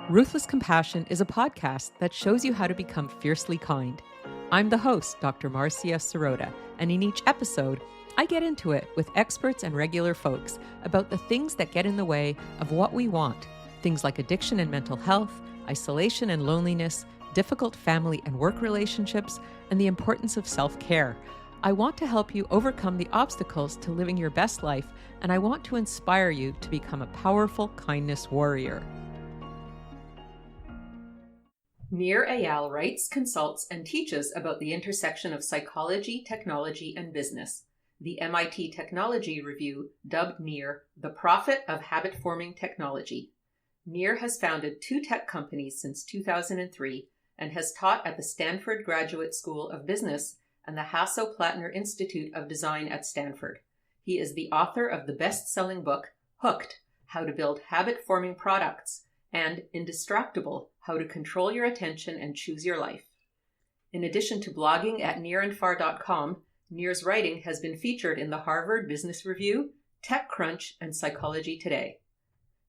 Ruthless Compassion is a podcast that shows you how to become fiercely kind. I'm the host, Dr. Marcia Sirota, and in each episode, I get into it with experts and regular folks about the things that get in the way of what we want. Things like addiction and mental health, isolation and loneliness, difficult family and work relationships, and the importance of self-care. I want to help you overcome the obstacles to living your best life, and I want to inspire you to become a powerful kindness warrior. Nir Eyal writes, consults, and teaches about the intersection of psychology, technology, and business. The M.I.T. Technology Review dubbed Nir the prophet of habit-forming technology. Nir has founded 2 tech companies since 2003 and has taught at the Stanford Graduate School of Business and the Hasso Plattner Institute of Design at Stanford. He is the author of the best-selling book, Hooked, How to Build Habit-Forming Products, and Indistractable, How to Control Your Attention and Choose Your Life. In addition to blogging at nirandfar.com, Nir's writing has been featured in the Harvard Business Review, TechCrunch, and Psychology Today.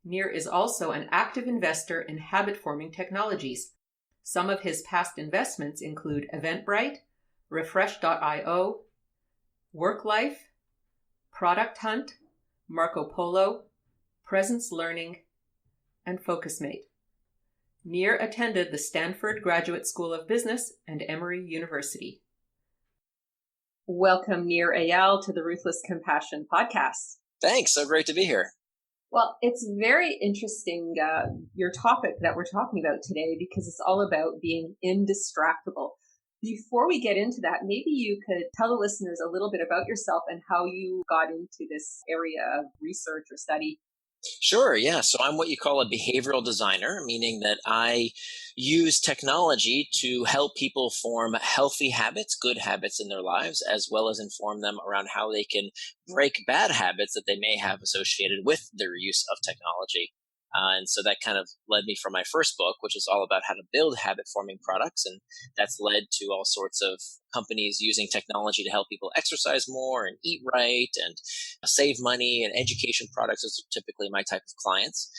Nir is also an active investor in habit-forming technologies. Some of his past investments include Eventbrite, Refresh.io, WorkLife, Product Hunt, Marco Polo, Presence Learning, and FocusMate. Nir attended the Stanford Graduate School of Business and Emory University. Welcome, Nir Eyal, to the Ruthless Compassion podcast. Thanks. So great to be here. Well, it's very interesting, your topic that we're talking about today, because it's all about being indistractable. Before we get into that, maybe you could tell the listeners a little bit about yourself and how you got into this area of research or study. Sure. Yeah. So I'm what you call a behavioral designer, meaning that I use technology to help people form healthy habits, good habits in their lives, as well as inform them around how they can break bad habits that they may have associated with their use of technology. And so that kind of led me from my first book, which is all about how to build habit-forming products. And that's led to all sorts of companies using technology to help people exercise more and eat right and save money, and education products is typically my type of clients,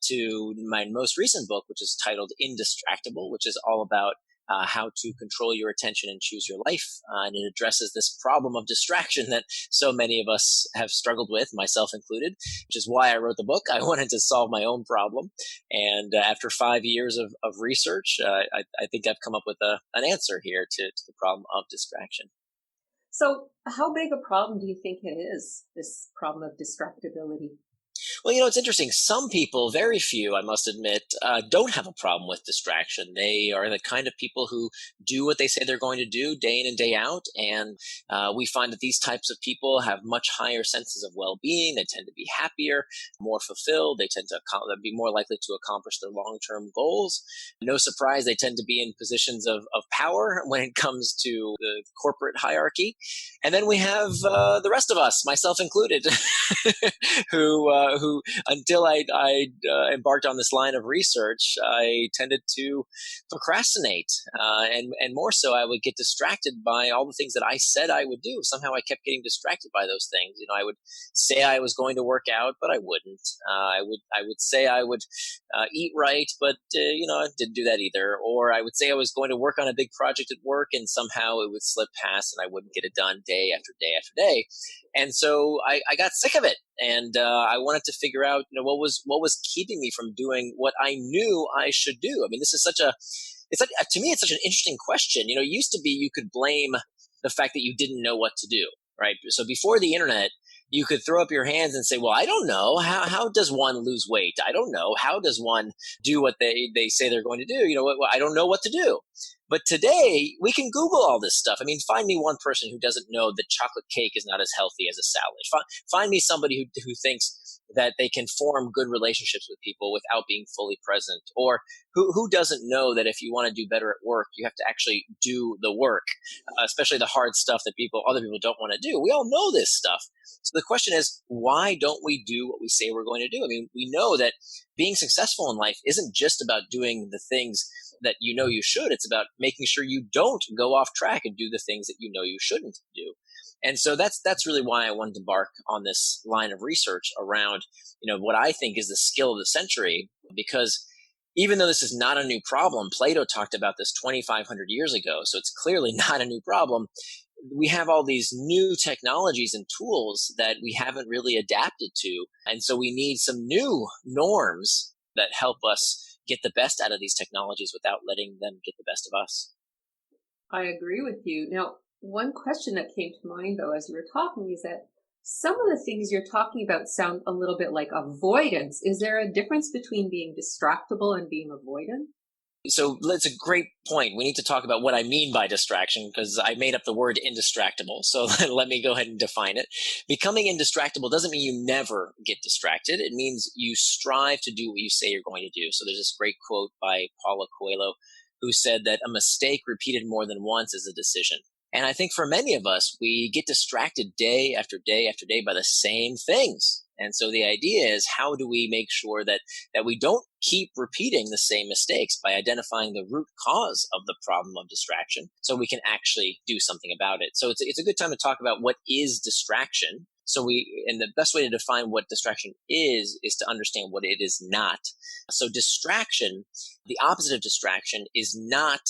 to my most recent book, which is titled Indistractable, which is all about how to control your attention and choose your life. And it addresses this problem of distraction that so many of us have struggled with, myself included, which is why I wrote the book. I wanted to solve my own problem. And after 5 years of research, I think I've come up with an answer here to the problem of distraction. So how big a problem do you think it is, this problem of distractibility? Well, it's interesting. Some people, very few, I must admit, don't have a problem with distraction. They are the kind of people who do what they say they're going to do day in and day out. And we find that these types of people have much higher senses of well-being. They tend to be happier, more fulfilled. They tend to be more likely to accomplish their long-term goals. No surprise, they tend to be in positions of power when it comes to the corporate hierarchy. And then we have the rest of us, myself included, who until I embarked on this line of research, I tended to procrastinate. And more so, I would get distracted by all the things that I said I would do. Somehow I kept getting distracted by those things. I would say I was going to work out, but I wouldn't. I would say I would eat right, but, I didn't do that either. Or I would say I was going to work on a big project at work, and somehow it would slip past and I wouldn't get it done day after day after day. And so I got sick of it, and I wanted to figure out, what was keeping me from doing what I knew I should do. I mean, this is to me, it's such an interesting question. It used to be you could blame the fact that you didn't know what to do, right? So before the internet, you could throw up your hands and say, well, I don't know. How does one lose weight? I don't know. How does one do what they say they're going to do? I don't know what to do. But today, we can Google all this stuff. I mean, find me one person who doesn't know that chocolate cake is not as healthy as a salad. Find me somebody who thinks that they can form good relationships with people without being fully present, or who doesn't know that if you want to do better at work, you have to actually do the work, especially the hard stuff that other people don't want to do. We all know this stuff. So the question is, why don't we do what we say we're going to do? I mean, we know that being successful in life isn't just about doing the things that you should. It's about making sure you don't go off track and do the things that you shouldn't do. And so that's really why I wanted to embark on this line of research around, what I think is the skill of the century, because even though this is not a new problem, Plato talked about this 2,500 years ago, so it's clearly not a new problem. We have all these new technologies and tools that we haven't really adapted to. And so we need some new norms that help us get the best out of these technologies without letting them get the best of us. I agree with you. Now, one question that came to mind, though, as you were talking is that some of the things you're talking about sound a little bit like avoidance. Is there a difference between being distractible and being avoidant? So that's a great point. We need to talk about what I mean by distraction, because I made up the word indistractable. So let me go ahead and define it. Becoming indistractable doesn't mean you never get distracted. It means you strive to do what you say you're going to do. So there's this great quote by Paulo Coelho who said that a mistake repeated more than once is a decision. And I think for many of us, we get distracted day after day after day by the same things. And so the idea is, how do we make sure that we don't keep repeating the same mistakes by identifying the root cause of the problem of distraction so we can actually do something about it. So it's a good time to talk about what is distraction. And the best way to define what distraction is to understand what it is not. So distraction, the opposite of distraction is not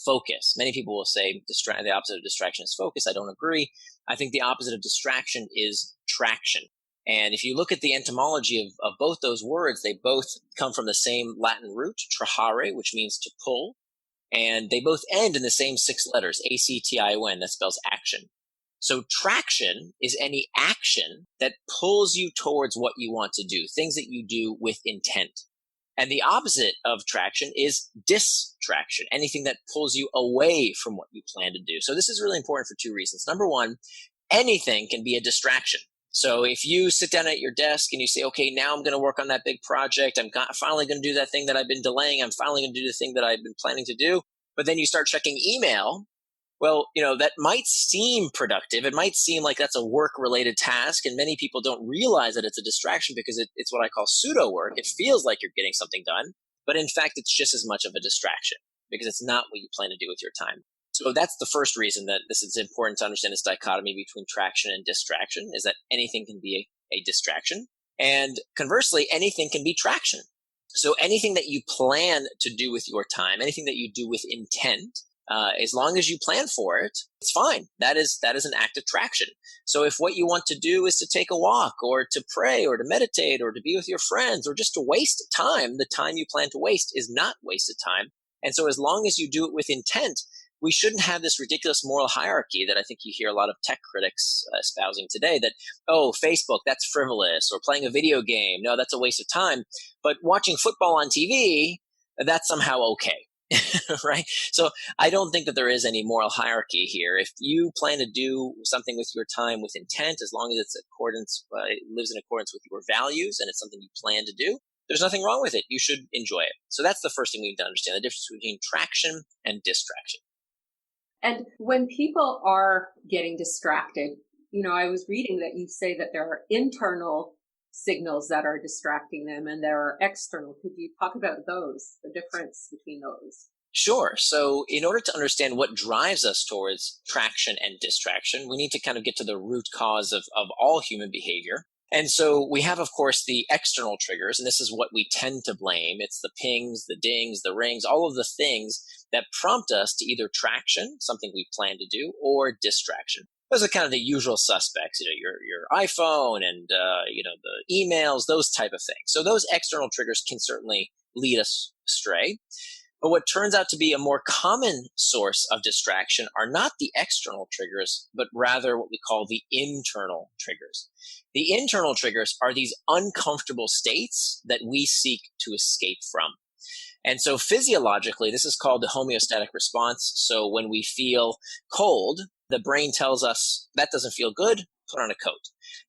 focus. Many people will say the opposite of distraction is focus. I don't agree. I think the opposite of distraction is traction. And if you look at the etymology of both those words, they both come from the same Latin root, trahare, which means to pull. And they both end in the same 6 letters, A-C-T-I-O-N, that spells action. So traction is any action that pulls you towards what you want to do, things that you do with intent. And the opposite of traction is distraction, anything that pulls you away from what you plan to do. So this is really important for 2 reasons. Number one, anything can be a distraction. So if you sit down at your desk and you say, okay, now I'm going to work on that big project. I'm finally going to do that thing that I've been delaying. I'm finally going to do the thing that I've been planning to do. But then you start checking email. Well, that might seem productive. It might seem like that's a work-related task. And many people don't realize that it's a distraction because it's what I call pseudo work. It feels like you're getting something done. But in fact, it's just as much of a distraction because it's not what you plan to do with your time. So that's the first reason that this is important to understand this dichotomy between traction and distraction, is that anything can be a distraction. And conversely, anything can be traction. So anything that you plan to do with your time, anything that you do with intent, as long as you plan for it, it's fine. That is an act of traction. So if what you want to do is to take a walk or to pray or to meditate or to be with your friends or just to waste time, the time you plan to waste is not wasted time. And so as long as you do it with intent, we shouldn't have this ridiculous moral hierarchy that I think you hear a lot of tech critics espousing today, that, oh, Facebook, that's frivolous, or playing a video game, no, that's a waste of time. But watching football on TV, that's somehow okay. Right? So I don't think that there is any moral hierarchy here. If you plan to do something with your time with intent, as long as it lives in accordance with your values and it's something you plan to do, there's nothing wrong with it. You should enjoy it. So that's the first thing we need to understand, the difference between traction and distraction. And when people are getting distracted, I was reading that you say that there are internal signals that are distracting them and there are external. Could you talk about those, the difference between those? Sure. So in order to understand what drives us towards traction and distraction, we need to kind of get to the root cause of all human behavior. And so we have, of course, the external triggers, and this is what we tend to blame. It's the pings, the dings, the rings, all of the things that prompt us to either traction, something we plan to do, or distraction. Those are kind of the usual suspects, your iPhone and, the emails, those type of things. So those external triggers can certainly lead us astray. But what turns out to be a more common source of distraction are not the external triggers, but rather what we call the internal triggers. The internal triggers are these uncomfortable states that we seek to escape from. And so physiologically, this is called the homeostatic response. So when we feel cold, the brain tells us that doesn't feel good, put on a coat.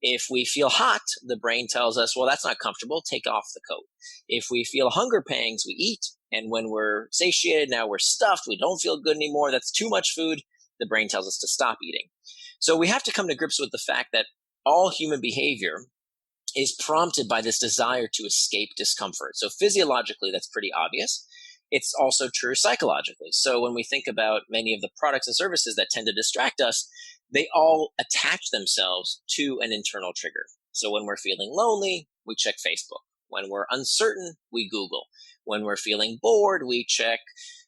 If we feel hot, the brain tells us, well, that's not comfortable, take off the coat. If we feel hunger pangs, we eat. And when we're satiated, now we're stuffed, we don't feel good anymore, that's too much food, the brain tells us to stop eating. So we have to come to grips with the fact that all human behavior is prompted by this desire to escape discomfort. So physiologically, that's pretty obvious. It's also true psychologically. So when we think about many of the products and services that tend to distract us, they all attach themselves to an internal trigger. So when we're feeling lonely, we check Facebook. When we're uncertain, we Google. When we're feeling bored, we check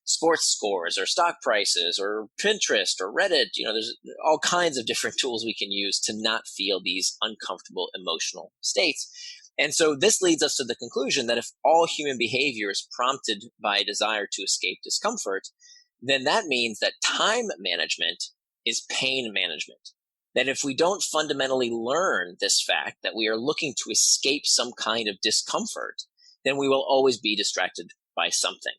sports scores or stock prices or Pinterest or Reddit. There's all kinds of different tools we can use to not feel these uncomfortable emotional states. And so this leads us to the conclusion that if all human behavior is prompted by a desire to escape discomfort, then that means that time management is pain management. That if we don't fundamentally learn this fact that we are looking to escape some kind of discomfort, then we will always be distracted by something.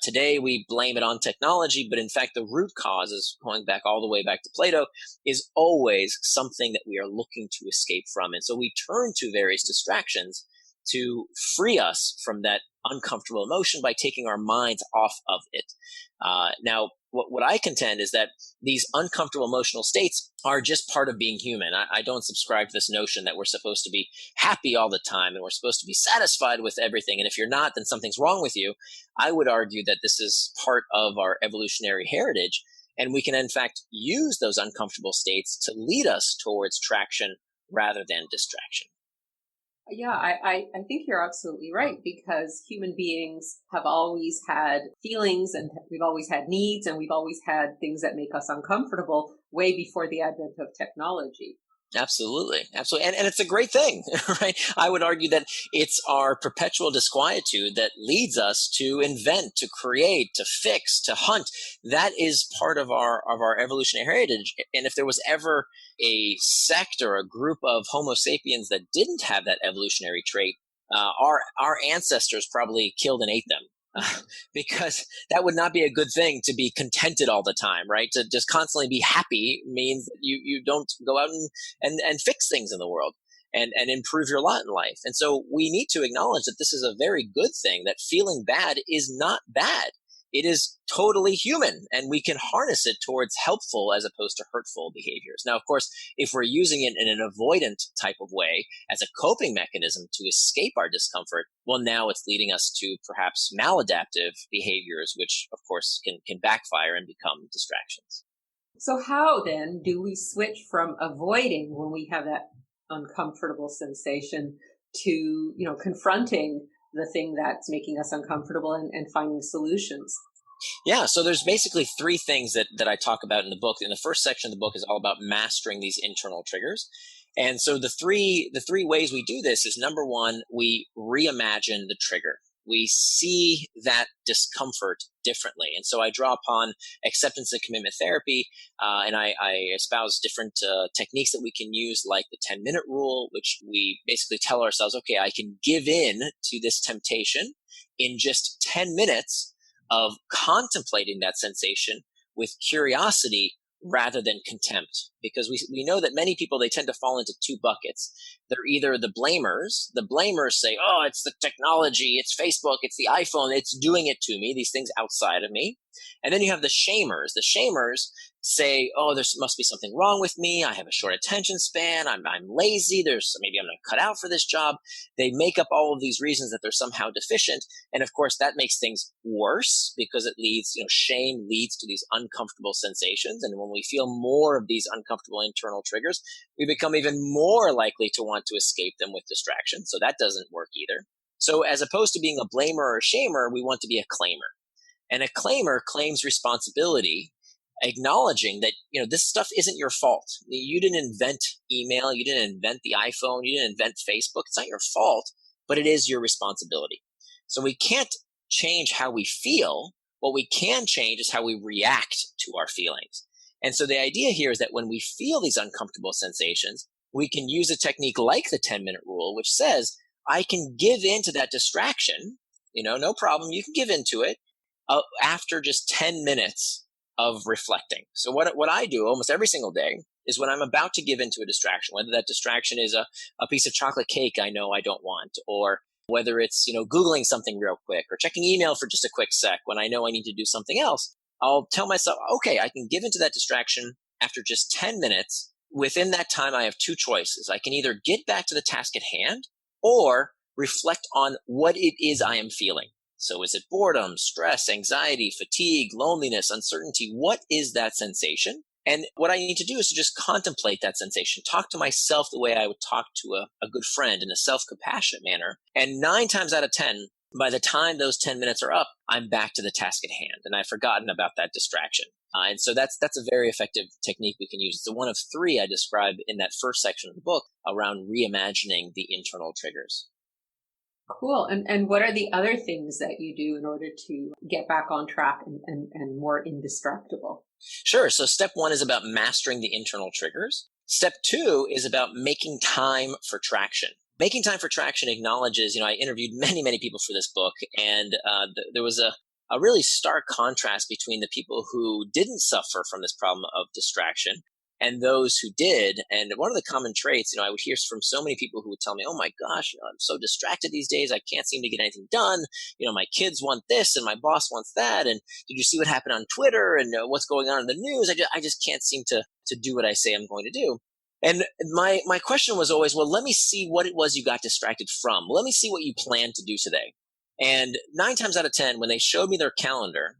Today we blame it on technology, but in fact the root cause is going back all the way back to Plato, is always something that we are looking to escape from. And so we turn to various distractions to free us from that uncomfortable emotion by taking our minds off of it. Now, what I contend is that these uncomfortable emotional states are just part of being human. I don't subscribe to this notion that we're supposed to be happy all the time and we're supposed to be satisfied with everything. And if you're not, then something's wrong with you. I would argue that this is part of our evolutionary heritage. And we can, in fact, use those uncomfortable states to lead us towards traction rather than distraction. Yeah, I think you're absolutely right, because human beings have always had feelings and we've always had needs and we've always had things that make us uncomfortable way before the advent of technology. Absolutely. Absolutely. And it's a great thing, right? I would argue that it's our perpetual disquietude that leads us to invent, to create, to fix, to hunt. That is part of our evolutionary heritage. And if there was ever a sect or a group of Homo sapiens that didn't have that evolutionary trait, our ancestors probably killed and ate them. Because that would not be a good thing, to be contented all the time, right? To just constantly be happy means that you don't go out and fix things in the world and improve your lot in life. And so we need to acknowledge that this is a very good thing, that feeling bad is not bad. It is totally human, and we can harness it towards helpful as opposed to hurtful behaviors. Now, of course, if we're using it in an avoidant type of way as a coping mechanism to escape our discomfort, well, now it's leading us to perhaps maladaptive behaviors, which, of course, can backfire and become distractions. So how then do we switch from avoiding when we have that uncomfortable sensation to, confronting the thing that's making us uncomfortable and finding solutions? Yeah, so there's basically three things that I talk about in the book. In the first section of the book is all about mastering these internal triggers. And so the three ways we do this is, number one, we reimagine the trigger. We see that discomfort differently. And so I draw upon acceptance and commitment therapy, and I espouse different techniques that we can use, like the 10-minute rule, which we basically tell ourselves, okay, I can give in to this temptation in just 10 minutes of contemplating that sensation with curiosity rather than contempt. Because we know that many people, they tend to fall into two buckets. They're either the blamers. The blamers say, oh, it's the technology, it's Facebook, it's the iPhone, it's doing it to me, these things outside of me. And then you have the shamers. The shamers say, oh, there must be something wrong with me. I have a short attention span. I'm lazy. Maybe I'm not cut out for this job. They make up all of these reasons that they're somehow deficient. And of course, that makes things worse, because it leads, shame leads to these uncomfortable sensations. And when we feel more of these uncomfortable internal triggers, we become even more likely to want to escape them with distraction. So that doesn't work either. So as opposed to being a blamer or a shamer, we want to be a claimer. And a claimer claims responsibility, acknowledging that, this stuff isn't your fault. You didn't invent email. You didn't invent the iPhone. You didn't invent Facebook. It's not your fault, but it is your responsibility. So we can't change how we feel. What we can change is how we react to our feelings. And so the idea here is that when we feel these uncomfortable sensations, we can use a technique like the 10-minute rule, which says, I can give in to that distraction. No problem. You can give into it after just 10 minutes of reflecting. So what I do almost every single day is, when I'm about to give into a distraction, whether that distraction is a piece of chocolate cake I know I don't want, or whether it's, Googling something real quick, or checking email for just a quick sec when I know I need to do something else, I'll tell myself, okay, I can give into that distraction after just 10 minutes. Within that time, I have two choices. I can either get back to the task at hand or reflect on what it is I am feeling. So is it boredom, stress, anxiety, fatigue, loneliness, uncertainty? What is that sensation? And what I need to do is to just contemplate that sensation, talk to myself the way I would talk to a good friend in a self-compassionate manner. And 9 times out of 10, by the time those 10 minutes are up, I'm back to the task at hand and I've forgotten about that distraction. And so that's a very effective technique we can use. It's the one of 3 I describe in that first section of the book around reimagining the internal triggers. Cool. And what are the other things that you do in order to get back on track and more indistractable? Sure. So step 1 is about mastering the internal triggers. Step 2 is about making time for traction. Making time for traction acknowledges, I interviewed many, many people for this book, and there was a really stark contrast between the people who didn't suffer from this problem of distraction and those who did. And one of the common traits, I would hear from so many people who would tell me, oh my gosh, I'm so distracted these days. I can't seem to get anything done. My kids want this and my boss wants that. And did you see what happened on Twitter and what's going on in the news? I just can't seem to do what I say I'm going to do. And my question was always, well, let me see what it was you got distracted from. Let me see what you plan to do today. And 9 times out of 10, when they showed me their calendar,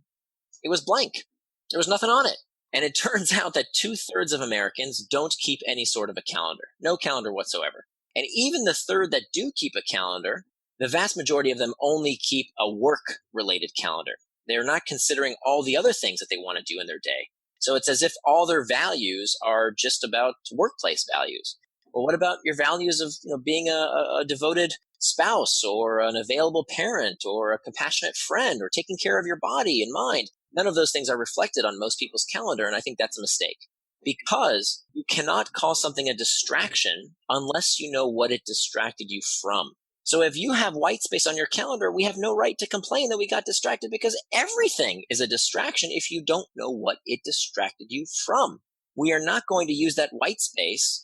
it was blank. There was nothing on it. And it turns out that 2/3 of Americans don't keep any sort of a calendar, no calendar whatsoever. And even the third that do keep a calendar, the vast majority of them only keep a work-related calendar. They're not considering all the other things that they want to do in their day. So it's as if all their values are just about workplace values. Well, what about your values of being a devoted spouse or an available parent or a compassionate friend or taking care of your body and mind? None of those things are reflected on most people's calendar, and I think that's a mistake. Because you cannot call something a distraction unless you know what it distracted you from. So if you have white space on your calendar, we have no right to complain that we got distracted, because everything is a distraction if you don't know what it distracted you from. We are not going to use that white space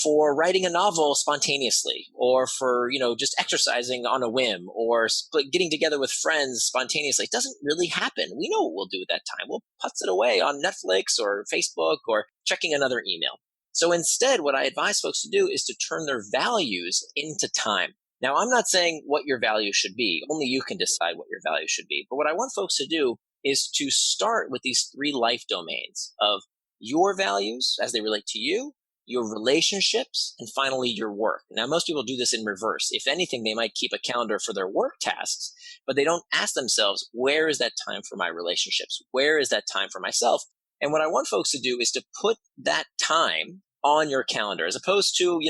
for writing a novel spontaneously, or for, just exercising on a whim, or getting together with friends spontaneously. It doesn't really happen. We know what we'll do with that time. We'll putz it away on Netflix or Facebook or checking another email. So instead, what I advise folks to do is to turn their values into time. Now, I'm not saying what your values should be. Only you can decide what your values should be. But what I want folks to do is to start with these 3 life domains of your values as they relate to you, your relationships, and finally your work. Now, most people do this in reverse. If anything, they might keep a calendar for their work tasks, but they don't ask themselves, where is that time for my relationships? Where is that time for myself? And what I want folks to do is to put that time on your calendar, as opposed to,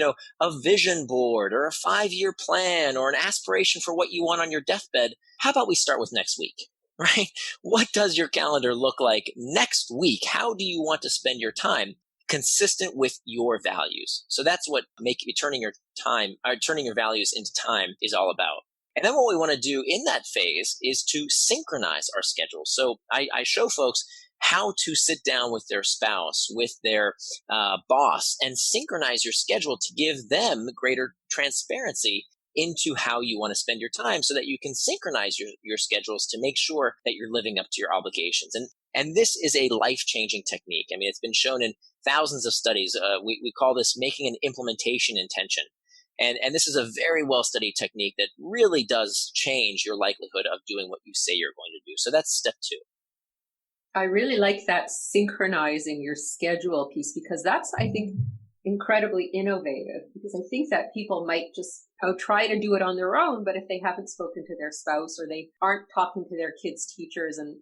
a vision board or a 5-year plan or an aspiration for what you want on your deathbed. How about we start with next week, right? What does your calendar look like next week? How do you want to spend your time consistent with your values? So that's what turning your values into time is all about. And then what we want to do in that phase is to synchronize our schedules. So I show folks how to sit down with their spouse, with their boss, and synchronize your schedule to give them greater transparency into how you want to spend your time, so that you can synchronize your schedules to make sure that you're living up to your obligations. And this is a life-changing technique. I mean, it's been shown in thousands of studies. We call this making an implementation intention. And this is a very well-studied technique that really does change your likelihood of doing what you say you're going to do. So that's step 2. I really like that synchronizing your schedule piece, because that's, I think, incredibly innovative, because I think that people might just try to do it on their own, but if they haven't spoken to their spouse, or they aren't talking to their kids' teachers and,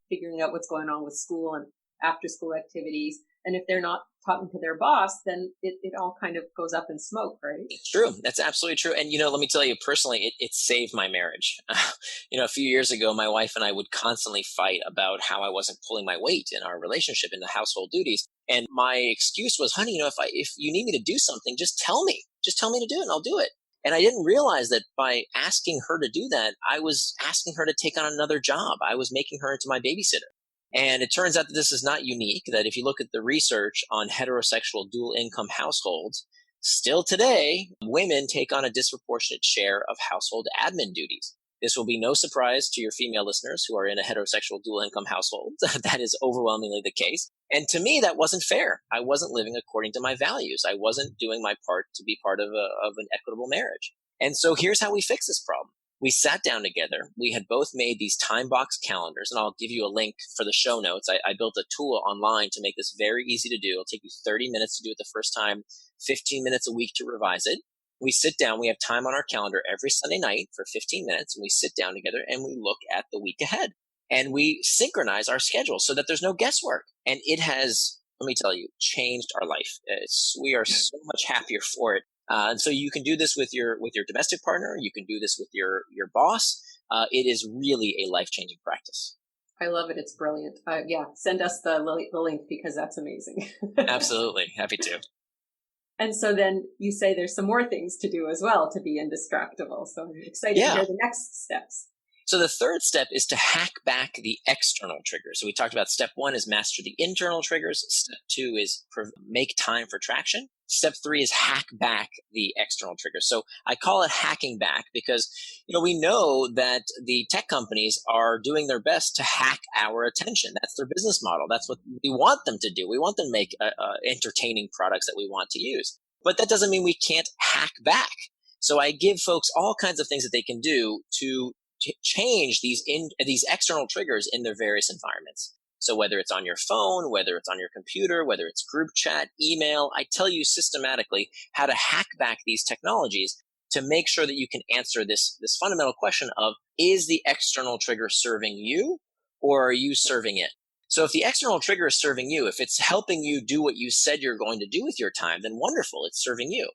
figuring out what's going on with school and after school activities, and if they're not talking to their boss, then it all kind of goes up in smoke, right? It's true. That's absolutely true. And, let me tell you personally, it saved my marriage. A few years ago, my wife and I would constantly fight about how I wasn't pulling my weight in our relationship, in the household duties. And my excuse was, honey, if you need me to do something, just tell me. Just tell me to do it and I'll do it. And I didn't realize that by asking her to do that, I was asking her to take on another job. I was making her into my babysitter. And it turns out that this is not unique, that if you look at the research on heterosexual dual income households, still today, women take on a disproportionate share of household admin duties. This will be no surprise to your female listeners who are in a heterosexual dual income household. That is overwhelmingly the case. And to me, that wasn't fair. I wasn't living according to my values. I wasn't doing my part to be part of an equitable marriage. And so here's how we fix this problem. We sat down together. We had both made these time box calendars, and I'll give you a link for the show notes. I built a tool online to make this very easy to do. It'll take you 30 minutes to do it the first time, 15 minutes a week to revise it. We sit down, we have time on our calendar every Sunday night for 15 minutes, and we sit down together and we look at the week ahead. And we synchronize our schedule so that there's no guesswork. And it has, let me tell you, changed our life. We are so much happier for it. And so you can do this with your domestic partner. You can do this with your boss. It is really a life-changing practice. I love it. It's brilliant. Yeah, send us the link because that's amazing. Absolutely. Happy to. And so then you say there's some more things to do as well to be indistractable. So I'm excited to hear the next steps. So the third step is to hack back the external triggers. So we talked about step 1 is master the internal triggers. Step 2 is make time for traction. Step 3 is hack back the external triggers. So I call it hacking back because, we know that the tech companies are doing their best to hack our attention. That's their business model. That's what we want them to do. We want them to make entertaining products that we want to use. But that doesn't mean we can't hack back. So I give folks all kinds of things that they can do to change these external triggers in their various environments. So whether it's on your phone, whether it's on your computer, whether it's group chat, email, I tell you systematically how to hack back these technologies to make sure that you can answer this fundamental question of, is the external trigger serving you or are you serving it? So if the external trigger is serving you, if it's helping you do what you said you're going to do with your time, then wonderful, it's serving you.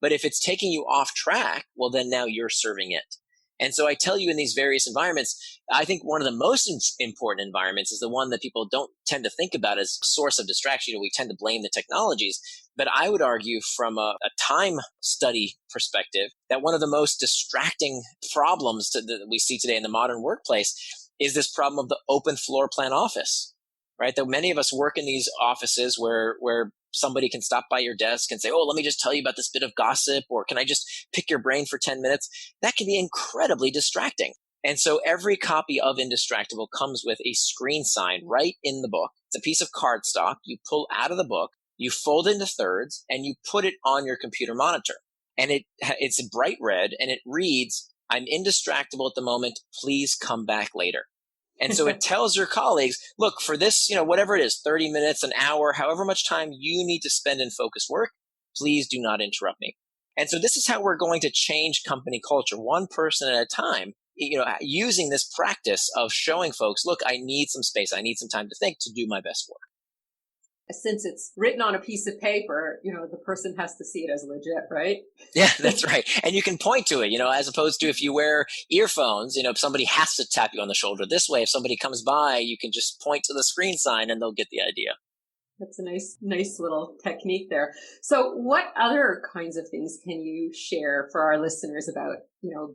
But if it's taking you off track, well, then now you're serving it. And so I tell you in these various environments, I think one of the most important environments is the one that people don't tend to think about as a source of distraction. We tend to blame the technologies. But I would argue from a time study perspective that one of the most distracting problems that we see today in the modern workplace is this problem of the open floor plan office, right? That many of us work in these offices where somebody can stop by your desk and say, oh, let me just tell you about this bit of gossip, or can I just pick your brain for 10 minutes? That can be incredibly distracting. And so every copy of Indistractable comes with a screen sign right in the book. It's a piece of cardstock you pull out of the book, you fold into thirds, and you put it on your computer monitor. And it's bright red, and it reads, I'm indistractable at the moment. Please come back later. And so it tells your colleagues, look, for this, whatever it is, 30 minutes, an hour, however much time you need to spend in focused work, please do not interrupt me. And so this is how we're going to change company culture, one person at a time, using this practice of showing folks, look, I need some space. I need some time to think to do my best work. Since it's written on a piece of paper, the person has to see it as legit, right? Yeah, that's right. And you can point to it, as opposed to if you wear earphones, if somebody has to tap you on the shoulder. This way, if somebody comes by, you can just point to the screen sign and they'll get the idea. That's a nice little technique there. So what other kinds of things can you share for our listeners about,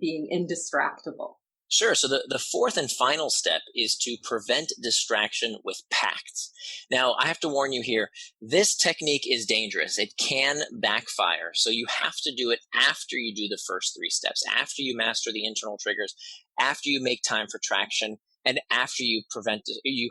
being indistractable? Sure. So the fourth and final step is to prevent distraction with pacts. Now, I have to warn you here, this technique is dangerous. It can backfire. So you have to do it after you do the first 3 steps, after you master the internal triggers, after you make time for traction, and after you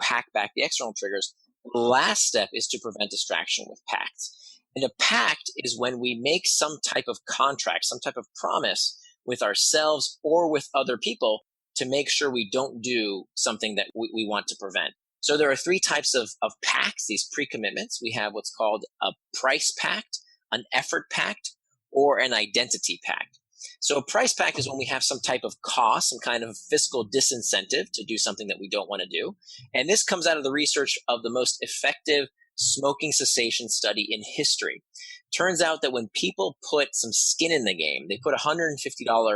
hack back the external triggers. The last step is to prevent distraction with pacts. And a pact is when we make some type of contract, some type of promise with ourselves or with other people to make sure we don't do something that we want to prevent. So there are 3 types of pacts, these pre-commitments. We have what's called a price pact, an effort pact, or an identity pact. So a price pact is when we have some type of cost, some kind of fiscal disincentive to do something that we don't want to do. And this comes out of the research of the most effective smoking cessation study in history. Turns out that when people put some skin in the game, they put a $150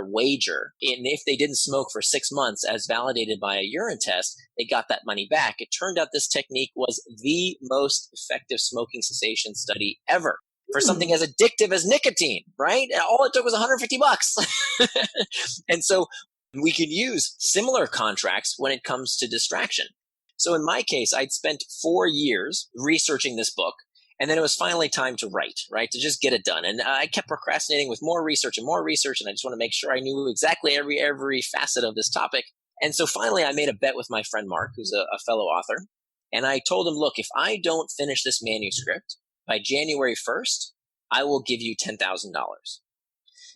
wager in if they didn't smoke for 6 months, as validated by a urine test, they got that money back. It turned out this technique was the most effective smoking cessation study ever for something as addictive as nicotine, right? And all it took was $150. And so we can use similar contracts when it comes to distraction. So in my case, I'd spent 4 years researching this book. And then it was finally time to write, right? To just get it done. And I kept procrastinating with more research. And I just want to make sure I knew exactly every facet of this topic. And so finally I made a bet with my friend Mark, who's a fellow author. And I told him, look, if I don't finish this manuscript by January 1st, I will give you $10,000.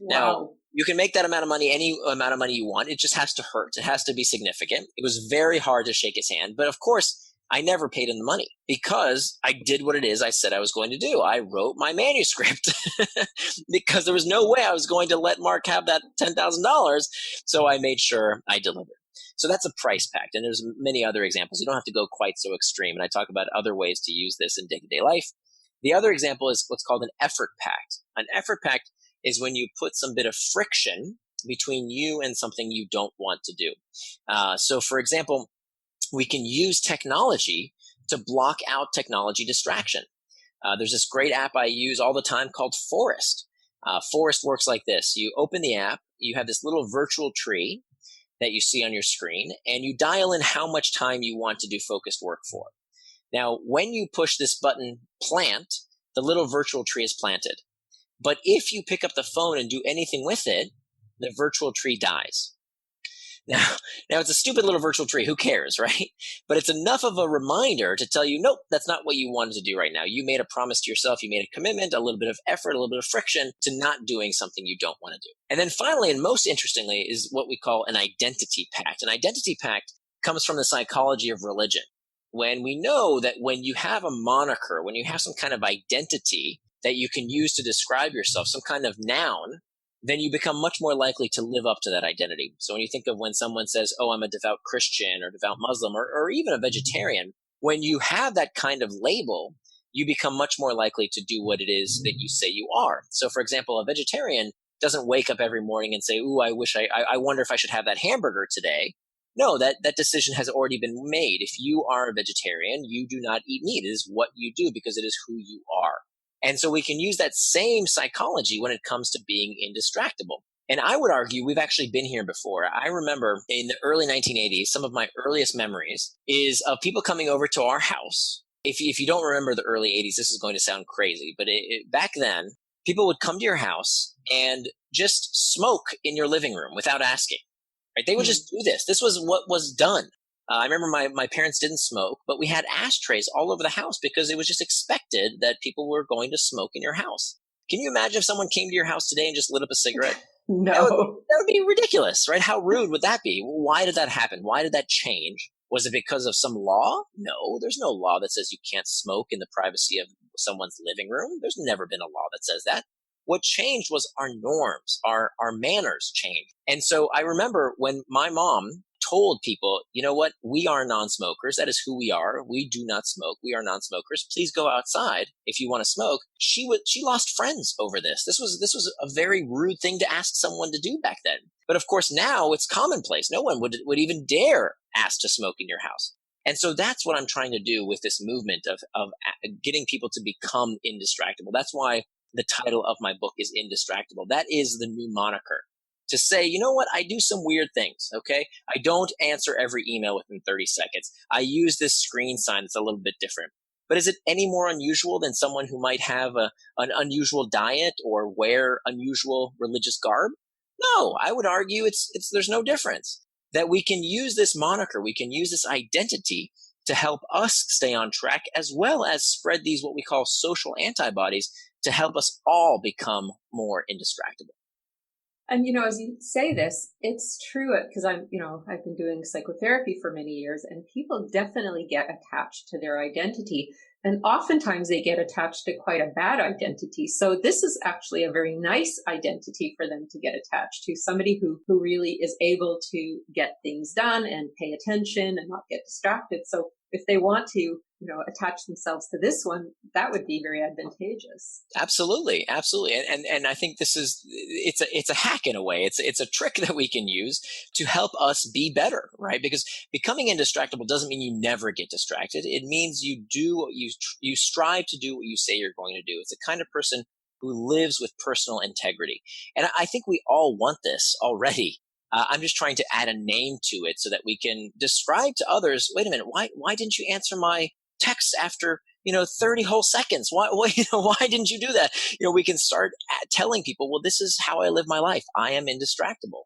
Now, Wow. you can make that amount of money, any amount of money you want. It just has to hurt. It has to be significant. It was very hard to shake his hand. But of course, I never paid him the money because I did what it is I said I was going to do. I wrote my manuscript because there was no way I was going to let Mark have that $10,000. So I made sure I delivered. So that's a price pact. And there's many other examples. You don't have to go quite so extreme. And I talk about other ways to use this in day-to-day life. The other example is what's called an effort pact. An effort pact is when you put some bit of friction between you and something you don't want to do. So for example, we can use technology to block out technology distraction. There's this great app I use all the time called Forest. Forest works like this. You open the app, you have this little virtual tree that you see on your screen, and you dial in how much time you want to do focused work for. Now, when you push this button, plant, the little virtual tree is planted. But if you pick up the phone and do anything with it, the virtual tree dies. Now it's a stupid little virtual tree. Who cares, right? But it's enough of a reminder to tell you, nope, that's not what you wanted to do right now. You made a promise to yourself. You made a commitment, a little bit of effort, a little bit of friction to not doing something you don't want to do. And then finally, and most interestingly, is what we call an identity pact. An identity pact comes from the psychology of religion. When we know that when you have a moniker, when you have some kind of identity that you can use to describe yourself, some kind of noun, then you become much more likely to live up to that identity. So when you think of when someone says, oh, I'm a devout Christian or devout Muslim or even a vegetarian, when you have that kind of label, you become much more likely to do what it is that you say you are. So for example, a vegetarian doesn't wake up every morning and say, ooh, I wonder if I should have that hamburger today. No, that decision has already been made. If you are a vegetarian, you do not eat meat. It is what you do because it is who you are. And so we can use that same psychology when it comes to being indistractable. And I would argue we've actually been here before. I remember in the early 1980s, some of my earliest memories is of people coming over to our house. If you don't remember the early 80s, this is going to sound crazy, but back then, people would come to your house and just smoke in your living room without asking. Right? They would just do this. This was what was done. I remember my parents didn't smoke, but we had ashtrays all over the house because it was just expected that people were going to smoke in your house. Can you imagine if someone came to your house today and just lit up a cigarette? No. That would be ridiculous, right? How rude would that be? Why did that happen? Why did that change? Was it because of some law? No, there's no law that says you can't smoke in the privacy of someone's living room. There's never been a law that says that. What changed was our norms, our manners changed. And so I remember when my mom told people, you know what, we are non-smokers. That is who we are. We do not smoke. We are non-smokers. Please go outside if you want to smoke. She lost friends over this. This was a very rude thing to ask someone to do back then. But of course now it's commonplace. No one would even dare ask to smoke in your house. And so that's what I'm trying to do with this movement of getting people to become indistractable. That's why the title of my book is Indistractable. That is the new moniker. To say, you know what, I do some weird things, okay? I don't answer every email within 30 seconds. I use this screen sign that's a little bit different. But is it any more unusual than someone who might have an unusual diet or wear unusual religious garb? No, I would argue there's no difference. That we can use this moniker, we can use this identity to help us stay on track, as well as spread these what we call social antibodies to help us all become more indistractable. And, as you say this, it's true because I've been doing psychotherapy for many years, and people definitely get attached to their identity. And oftentimes they get attached to quite a bad identity. So this is actually a very nice identity for them to get attached to, somebody who really is able to get things done and pay attention and not get distracted. So if they want to, attach themselves to this one, that would be very advantageous. Absolutely. Absolutely. And I think it's a hack in a way. It's a trick that we can use to help us be better, right? Because becoming indistractable doesn't mean you never get distracted. It means you strive to do what you say you're going to do. It's the kind of person who lives with personal integrity. And I think we all want this already. I'm just trying to add a name to it so that we can describe to others, wait a minute, why didn't you answer my text after 30 whole seconds? Why didn't you do that? We can start telling people, well, this is how I live my life. I am indistractable.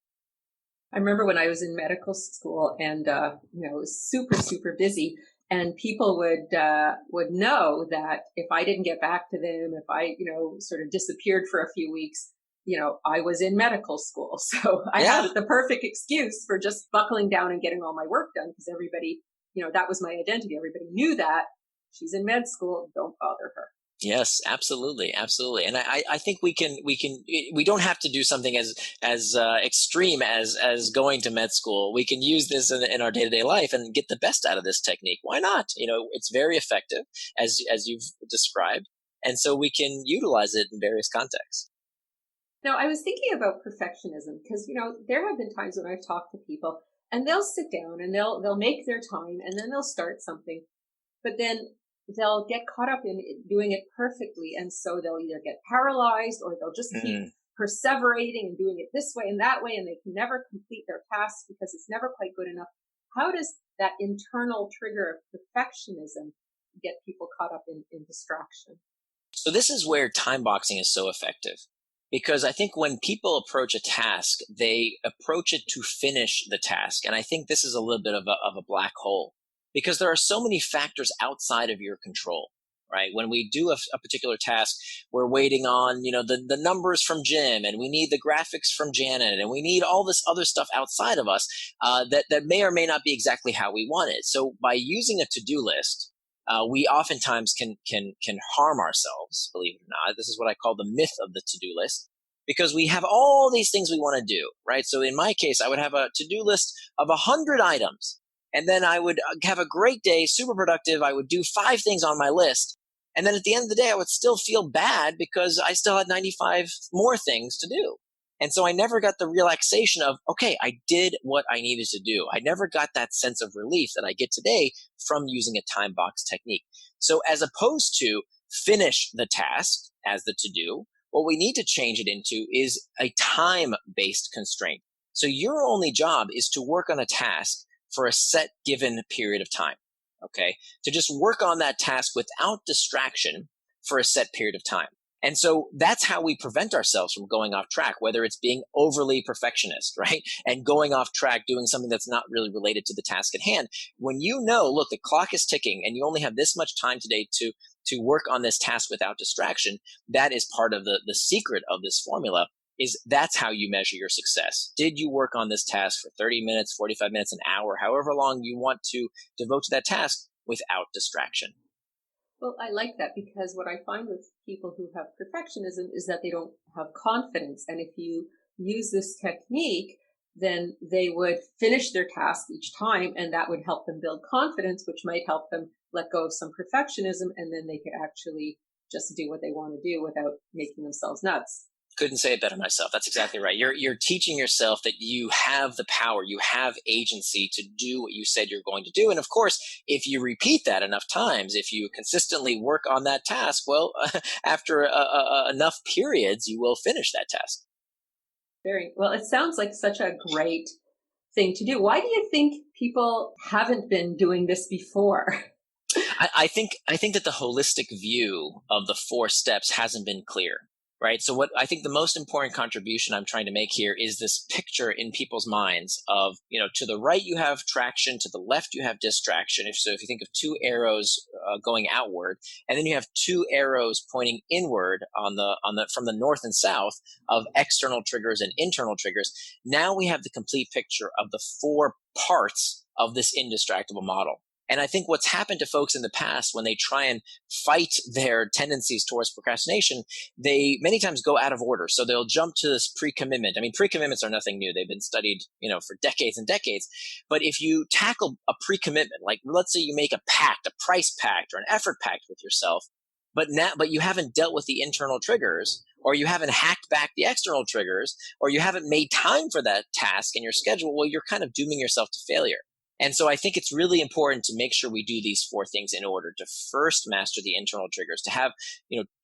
I remember when I was in medical school and it was super, super busy, and people would know that if I didn't get back to them, if I sort of disappeared for a few weeks, I was in medical school. So I Yeah. had the perfect excuse for just buckling down and getting all my work done because everybody, that was my identity. Everybody knew that she's in med school. Don't bother her. Yes, absolutely, absolutely, and I think we don't have to do something as extreme as going to med school. We can use this in our day to day life and get the best out of this technique. Why not? It's very effective as you've described, and so we can utilize it in various contexts. Now, I was thinking about perfectionism because, there have been times when I've talked to people and they'll sit down and they'll make their time and then they'll start something, but then they'll get caught up in doing it perfectly. And so they'll either get paralyzed or they'll just keep Mm. perseverating and doing it this way and that way. And they can never complete their task because it's never quite good enough. How does that internal trigger of perfectionism get people caught up in distraction? So this is where time boxing is so effective. Because I think when people approach a task, they approach it to finish the task. And I think this is a little bit of a black hole because there are so many factors outside of your control, right? When we do a particular task, we're waiting on, the numbers from Jim and we need the graphics from Janet and we need all this other stuff outside of us that may or may not be exactly how we want it. So by using a to-do list, we oftentimes can harm ourselves, believe it or not. This is what I call the myth of the to-do list because we have all these things we want to do, right? So in my case, I would have a to-do list of 100 items and then I would have a great day, super productive. I would do 5 things on my list. And then at the end of the day, I would still feel bad because I still had 95 more things to do. And so I never got the relaxation of, okay, I did what I needed to do. I never got that sense of relief that I get today from using a time box technique. So as opposed to finish the task as the to do, what we need to change it into is a time-based constraint. So your only job is to work on a task for a set given period of time. Okay. To just work on that task without distraction for a set period of time. And so that's how we prevent ourselves from going off track, whether it's being overly perfectionist, right? And going off track, doing something that's not really related to the task at hand. When look, the clock is ticking and you only have this much time today to work on this task without distraction, that is part of the secret of this formula. That's how you measure your success. Did you work on this task for 30 minutes, 45 minutes, an hour, however long you want to devote to that task without distraction? Well, I like that because what I find with people who have perfectionism is that they don't have confidence. And if you use this technique, then they would finish their task each time, and that would help them build confidence, which might help them let go of some perfectionism, and then they could actually just do what they want to do without making themselves nuts. Couldn't say it better myself. That's exactly right. You're teaching yourself that you have the power, you have agency to do what you said you're going to do. And of course, if you repeat that enough times, if you consistently work on that task, well, after enough periods, you will finish that task. Very well. It sounds like such a great thing to do. Why do you think people haven't been doing this before? I think that the holistic view of the 4 steps hasn't been clear. Right. So what I think the most important contribution I'm trying to make here is this picture in people's minds of, to the right, you have traction, to the left, you have distraction. If you think of 2 arrows going outward, and then you have 2 arrows pointing inward from the north and south of external triggers and internal triggers. Now we have the complete picture of the 4 parts of this indistractable model. And I think what's happened to folks in the past when they try and fight their tendencies towards procrastination, they many times go out of order. So they'll jump to this pre-commitment. I mean, pre-commitments are nothing new. They've been studied, for decades and decades. But if you tackle a pre-commitment, like let's say you make a pact, a price pact or an effort pact with yourself, but you haven't dealt with the internal triggers, or you haven't hacked back the external triggers, or you haven't made time for that task in your schedule, well, you're kind of dooming yourself to failure. And so I think it's really important to make sure we do these 4 things in order to first master the internal triggers, to have,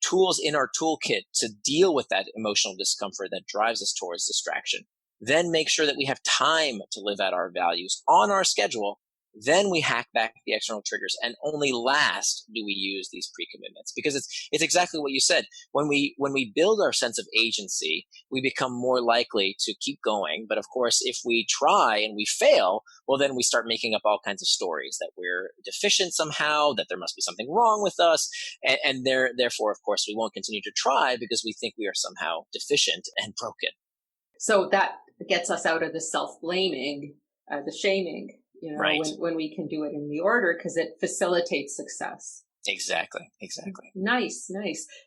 tools in our toolkit to deal with that emotional discomfort that drives us towards distraction. Then make sure that we have time to live out our values on our schedule. Then we hack back the external triggers, and only last do we use these pre-commitments, because it's exactly what you said. When we build our sense of agency, we become more likely to keep going. But of course, if we try and we fail, well, then we start making up all kinds of stories that we're deficient somehow, that there must be something wrong with us, and therefore, of course, we won't continue to try because we think we are somehow deficient and broken. So that gets us out of the self-blaming, the shaming, Right. when we can do it in the order, because it facilitates success. Exactly. Nice.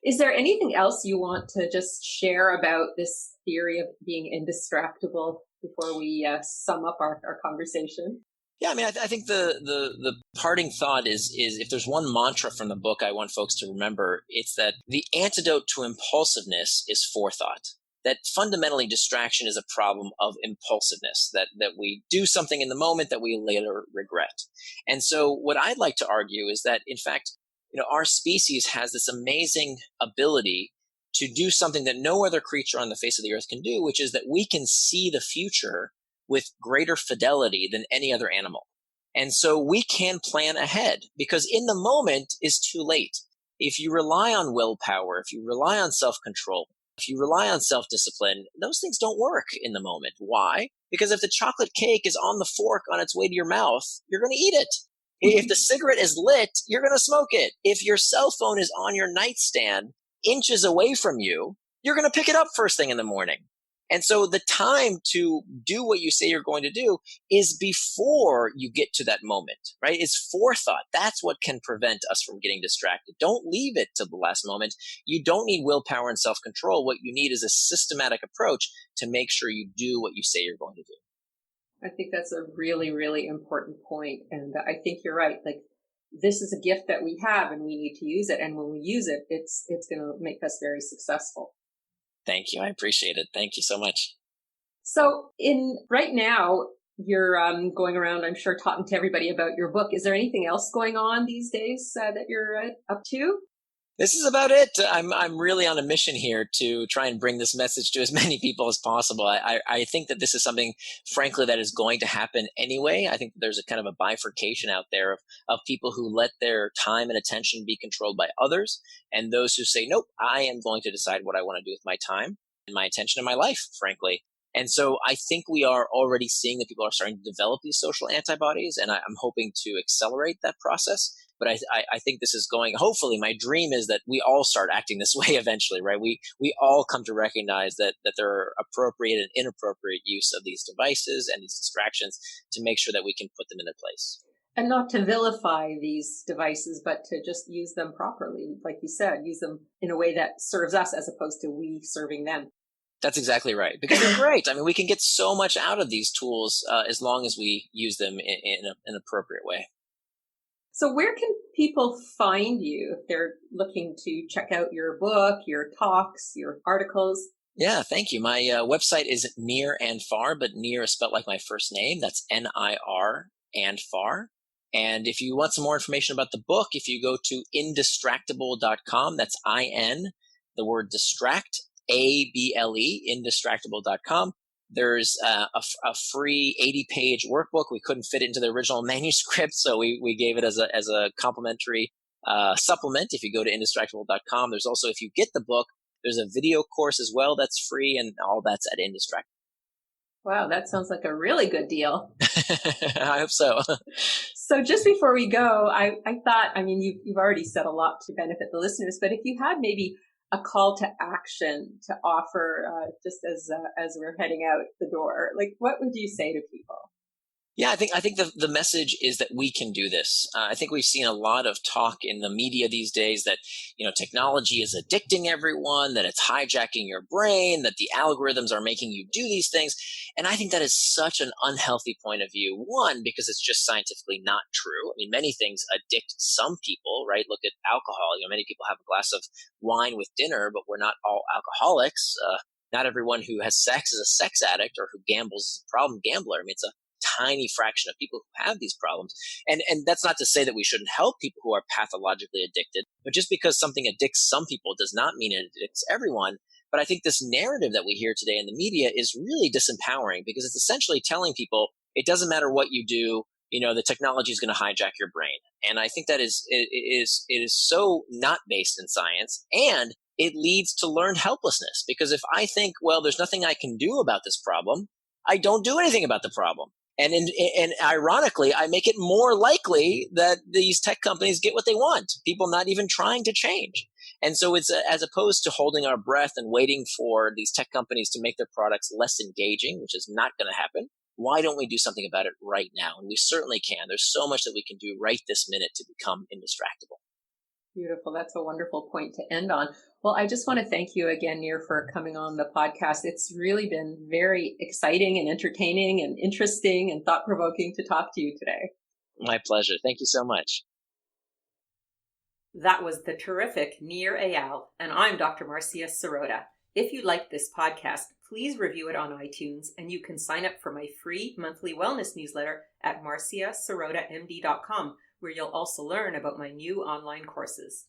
Is there anything else you want to just share about this theory of being indistractable before we sum up our conversation? Yeah, I mean, I think the parting thought is if there's one mantra from the book I want folks to remember, it's that the antidote to impulsiveness is forethought. That fundamentally distraction is a problem of impulsiveness, that we do something in the moment that we later regret. And so what I'd like to argue is that, in fact, our species has this amazing ability to do something that no other creature on the face of the earth can do, which is that we can see the future with greater fidelity than any other animal. And so we can plan ahead, because in the moment is too late. If you rely on willpower, if you rely on self-control, if you rely on self-discipline, those things don't work in the moment. Why? Because if the chocolate cake is on the fork on its way to your mouth, you're going to eat it. If the cigarette is lit, you're going to smoke it. If your cell phone is on your nightstand, inches away from you, you're going to pick it up first thing in the morning. And so the time to do what you say you're going to do is before you get to that moment, right? It's forethought. That's what can prevent us from getting distracted. Don't leave it to the last moment. You don't need willpower and self-control. What you need is a systematic approach to make sure you do what you say you're going to do. I think that's a really, really important point. And I think you're right. Like, this is a gift that we have and we need to use it. And when we use it, it's going to make us very successful. Thank you. I appreciate it. Thank you so much. So right now, you're going around, I'm sure, talking to everybody about your book. Is there anything else going on these days that you're up to? This is about it. I'm really on a mission here to try and bring this message to as many people as possible. I think that this is something, frankly, that is going to happen anyway. I think that there's a kind of a bifurcation out there of people who let their time and attention be controlled by others, and those who say, nope, I am going to decide what I want to do with my time and my attention and my life, frankly. And so I think we are already seeing that people are starting to develop these social antibodies, and I'm hoping to accelerate that process. But I think this is going, hopefully my dream is that we all start acting this way eventually, right? We all come to recognize that there are appropriate and inappropriate use of these devices and these distractions to make sure that we can put them in their place. And not to vilify these devices, but to just use them properly. Like you said, use them in a way that serves us as opposed to we serving them. That's exactly right. Because they're great. I mean, we can get so much out of these tools as long as we use them in an appropriate way. So where can people find you if they're looking to check out your book, your talks, your articles? Yeah, thank you. My website is Nir and Far, but Nir is spelled like my first name. That's Nir and Far. And if you want some more information about the book, if you go to Indistractable.com, that's IN, the word distract, ABLE, Indistractable.com. There's a free 80-page workbook. We couldn't fit it into the original manuscript, so we gave it as a complimentary supplement. If you go to Indistractable.com, there's also, if you get the book, there's a video course as well that's free, and all that's at Indistractable. Wow, that sounds like a really good deal. I hope so. So just before we go, I thought, I mean, you've already said a lot to benefit the listeners, but if you had maybe a call to action to offer just as we're heading out the door, like what would you say to people? Yeah, I think the message is that we can do this. I think we've seen a lot of talk in the media these days that, technology is addicting everyone, that it's hijacking your brain, that the algorithms are making you do these things. And I think that is such an unhealthy point of view. One, because it's just scientifically not true. I mean, many things addict some people, right? Look at alcohol. Many people have a glass of wine with dinner, but we're not all alcoholics. Not everyone who has sex is a sex addict or who gambles is a problem gambler. I mean, it's a tiny fraction of people who have these problems. And that's not to say that we shouldn't help people who are pathologically addicted, but just because something addicts some people does not mean it addicts everyone. But I think this narrative that we hear today in the media is really disempowering, because it's essentially telling people it doesn't matter what you do, the technology is going to hijack your brain. And I think that it is so not based in science, and it leads to learned helplessness. Because if I think, well, there's nothing I can do about this problem, I don't do anything about the problem. And ironically, I make it more likely that these tech companies get what they want, people not even trying to change. And so it's as opposed to holding our breath and waiting for these tech companies to make their products less engaging, which is not going to happen. Why don't we do something about it right now? And we certainly can. There's so much that we can do right this minute to become indistractable. Beautiful. That's a wonderful point to end on. Well, I just want to thank you again, Nir, for coming on the podcast. It's really been very exciting and entertaining and interesting and thought-provoking to talk to you today. My pleasure. Thank you so much. That was the terrific Nir Eyal, and I'm Dr. Marcia Sirota. If you liked this podcast, please review it on iTunes, and you can sign up for my free monthly wellness newsletter at marciasirotamd.com, where you'll also learn about my new online courses.